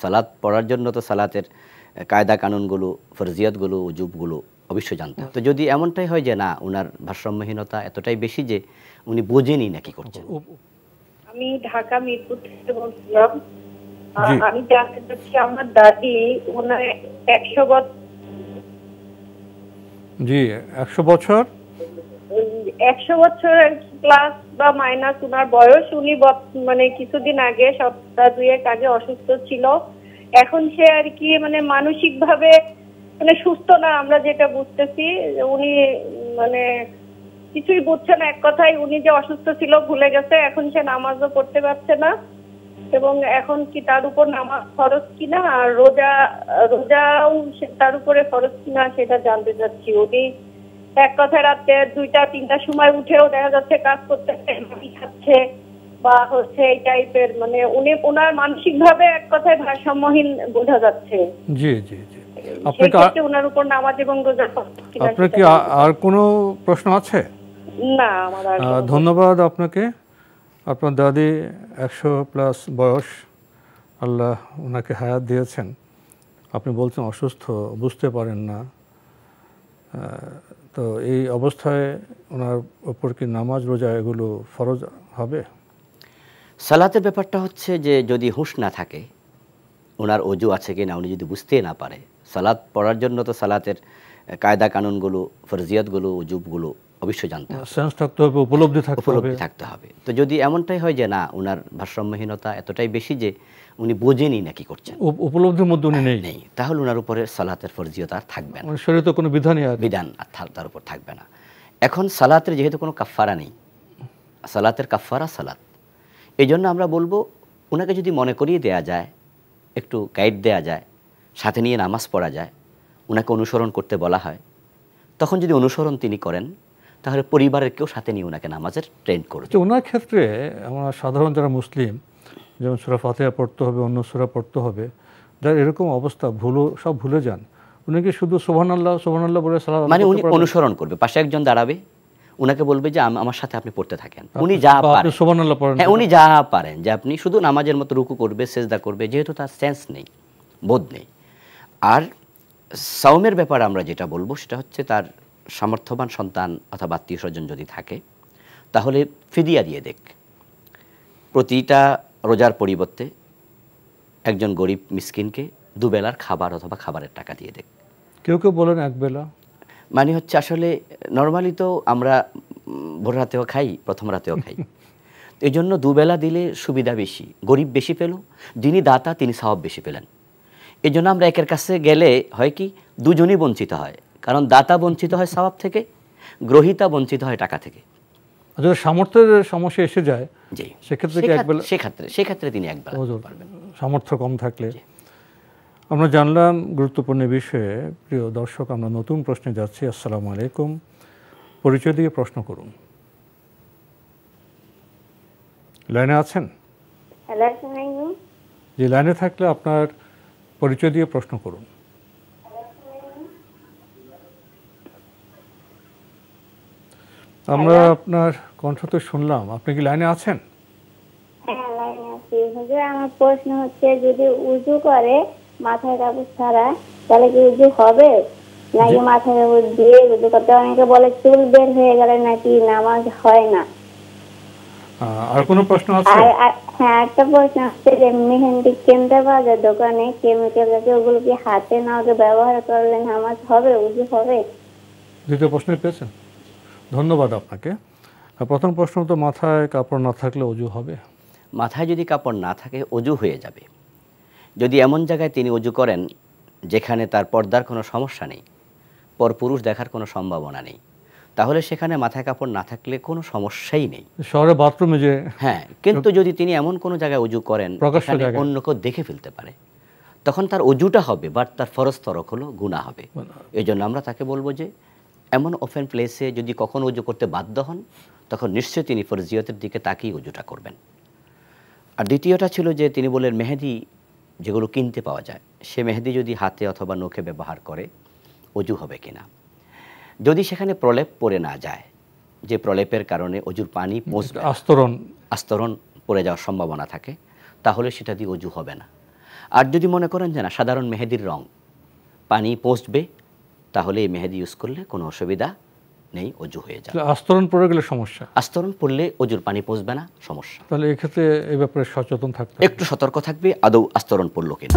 সালাত পড়ার জন্য তো সালাতের কায়দা কানুনগুলো, ফরজিয়াতগুলো, উজুবগুলো অবশ্যই জানতে হবে। তো যদি এমনটাই হয় যে না, ওনার ভারসাম্যহীনতা এতটাই বেশি যে উনি বোঝেনি নাকি করছেন। আমি ঢাকা মিরপুর থেকে বলছিলাম। আমি জানতে চাচ্ছি, আমার দাদি ওনার 100 বছর, জি 100 বছর 100 বছর প্লাস বা মাইনাস ওনার বয়স। উনি মানে কিছুদিন আগে, সপ্তাহ 2 আগে অসুস্থ ছিল। এখন সে আর কি মানে মানসিক ভাবে মানে সুস্থ না, আমরা যেটা বুঝতেছি। উনি মানে কিছুই বুঝছে না, এক কথায় উনি যে অসুস্থ ছিল ভুলে গেছে। এখন সে নামাজও পড়তে পারছে না, এবং এখন কি তার উপর নামাজ ফরজ কিনা আর রোজাও তার উপরে ফরজ কিনা সেটা জানতে চাচ্ছি। উনি এক কথায় রাতে 2টা-3টার সময় উঠেও দেখা যাচ্ছে কাজ করতেছে, খাচ্ছে বা হচ্ছে এই টাইপের, মানে উনি ওনার মানসিক ভাবে এক কথায় ভারসাম্যহীন বোঝা যাচ্ছে। জি জি জি। আপনাকে ওনার উপর নামাজ এবং রোজা আপনার কি আর কোনো প্রশ্ন আছে? না, আমার আর ধন্যবাদ আপনাকে। আপনার দাদি 100+ বয়স, আল্লাহ ওনাকে হায়াত দিয়েছেন। আপনি বলছেন অসুস্থ, বুঝতে পারেন না, তো এই অবস্থায় ওনার উপর কি নামাজ রোজা এগুলো ফরজ হবে? সালাতের ব্যাপারটা হচ্ছে যে যদি হুঁশ না থাকে, ওনার অজু আছে কি না উনি যদি বুঝতে না পারে, সালাত পড়ার জন্য তো সালাতের কায়দা কানুনগুলো, ফরজিয়াতগুলো, উজুবগুলো অবশ্যই জানতে হবে, সেন্স থাকতে হবে, উপলব্ধি থাকতে হবে। তো যদি এমনটাই হয় যে না, ওনার ভারসাম্যহীনতা এতটাই বেশি যে উনি বোঝেনি নাকি করছেন, উপলব্ধির মধ্যে উনি নেই, তাহলে ওনার উপরে সালাতের ফরজিয়ত আর থাকবে না, শরীয়তে কোনো বিধান তার উপর থাকবে না। এখন সালাতের যেহেতু কোনো কাফফারা নেই, সালাতের কাফফারা সালাত, এই জন্য আমরা বলবো ওনাকে যদি মনে করিয়ে দেয়া যায়, একটু গাইড দেয়া যায়, সাথে নিয়ে নামাজ পড়া যায়, ওনাকে অনুসরণ করতে বলা হয়, তখন যদি অনুসরণ তিনি করেন, তাহলে পরিবারের কেউ সাথে নিয়ে ওনাকে নামাজের ট্রেন করবে। ওনার ক্ষেত্রে আমরা সাধারণ যারা মুসলিম, যেমন সূরা ফাতিহা পড়তে হবে, অন্য সূরা পড়তে হবে, যার এরকম অবস্থা সব ভুলে যান, উনি কি শুধু সুবহানাল্লাহ সুবহানাল্লাহ বলে সালাত মানে উনি অনুসরণ করবে, পাশে একজন দাঁড়াবে, উনাকে বলবে যে আমার সাথে আপনি পড়তে থাকেন, উনি যা পারেন সুবহানাল্লাহ পড়েন, হ্যাঁ উনি যা পারেন, যে আপনি শুধু নামাজের মতো রুকু করবে, সেজদা করবে, যেহেতু তার সেন্স নেই, বোধ নেই। আর সাওমের ব্যাপারে আমরা যেটা বলবো সেটা হচ্ছে, তার সামর্থ্যবান সন্তান অথবা আত্মীয় স্বজন যদি থাকে, তাহলে ফিদিয়া দিয়ে দেখ, প্রতিটা রোজার পরিবর্তে একজন গরিব মিসকিনকে দুবেলার খাবার অথবা খাবারের টাকা দিয়ে দেখ। কেউ কেউ বলেন একবেলা, মানে হচ্ছে আসলে নর্মালি তো আমরা ভোর রাতেও খাই, প্রথম রাতেও খাই, এই জন্য দুবেলা দিলে সুবিধা বেশি, গরিব বেশি পেল, যিনি দাতা তিনি সওয়াব বেশি পেলেন। এই জন্য আমরা একের কাছে গেলে হয় কি, দুজনই বঞ্চিত হয়, কারণ দাতা বঞ্চিত হয় সওয়াব থেকে, গ্রহীতা বঞ্চিত হয় টাকা থেকে। যদি সামর্থ্যের সমস্যা এসে যায়, জি সেক্ষেত্রে তিনি একবেলা পারবেন, সামর্থ্য কম থাকলে। আমরা জানলাম গুরুত্বপূর্ণ বিষয়ে। প্রিয় দর্শক, আমরা নতুন প্রশ্নে যাচ্ছি। আসসালামু আলাইকুম, পরিচয় দিয়ে প্রশ্ন করুন। লাইনে আছেন? জি, লাইনে থাকলে আপনার পরিচয় দিয়ে প্রশ্ন করুন। আমরা আপনার কণ্ঠ তো শুনলাম, আপনি কি লাইনে আছেন? হ্যাঁ, লাইনে আছি। হুজুর, আমার প্রশ্ন হচ্ছে, যদি উযু করে মাথায় কাপড় ছাড়া, তাহলে কি উযু হবে নাকি মাথায় কাপড় দিয়ে উযু করতে? অনেকে বলে চুল বের হয়ে গেলে নাকি নামাজ হয় না। আর কোনো প্রশ্ন আছে? হ্যাঁ, একটা প্রশ্ন হচ্ছে যে মেহেন্দি কিনতে পাওয়া যায় দোকানে, কেমিক্যাল জাতীয়, ওগুলো কি হাতে না ব্যবহার করলে নামাজ হবে, উযু হবে? দ্বিতীয় প্রশ্ন পেয়েছেন, ধন্যবাদ আপনাকে। প্রথম প্রশ্ন তো, মাথায় কাপড় না থাকলে অজু হবে? মাথায় যদি কাপড় না থাকে অজু হয়ে যাবে, যদি এমন জায়গায় তিনি অজু করেন যেখানে তার পর্দার কোনো সমস্যা নেই, পরপুরুষ দেখার কোনো সম্ভাবনা নেই, তাহলে সেখানে মাথায় কাপড় না থাকলে কোনো সমস্যাই নেই। শহরে বাথরুমে যে, হ্যাঁ, কিন্তু যদি তিনি এমন কোনো জায়গায় অজু করেন যেখানে অন্য কেউ দেখে ফেলতে পারে, তখন তার অজুটা হবে, বাট তার ফরজ তরক হলো গুনাহ হবে। এই জন্য আমরা তাকে বলবো যে এমন ওপেন প্লেসে যদি কখনো অজু করতে বাধ্য হন, তখন নিশ্চয়ই তিনি ফরজিয়তের দিকে তাকিয়ে অজুটা করবেন। আর দ্বিতীয়টা ছিল যে তিনি বললেন মেহেদি যেগুলো কিনতে পাওয়া যায়, সে মেহেদি যদি হাতে অথবা নখে ব্যবহার করে অজু হবে কিনা। যদি সেখানে প্রলেপ পড়ে না যায়, যে প্রলেপের কারণে অজুর পানি আস্তরণ পড়ে যাওয়ার সম্ভাবনা থাকে, তাহলে সেটা দিয়ে অজু হবে না। আর যদি মনে করেন যে না সাধারণ মেহেদির রং পানি পৌঁছবে, তাহলে এই মেহেদি ইউজ করলে কোনো অসুবিধা নেই, অজু হয়ে যাবে। আস্তরণ পড়ে গেলে সমস্যা, আস্তরণ পড়লে অজুর পানি পৌঁছবে না, সমস্যা। তাহলে এক্ষেত্রে এই ব্যাপারে সচেতন থাকতে একটু সতর্ক থাকবে আদৌ আস্তরণ পড়লো কিনা।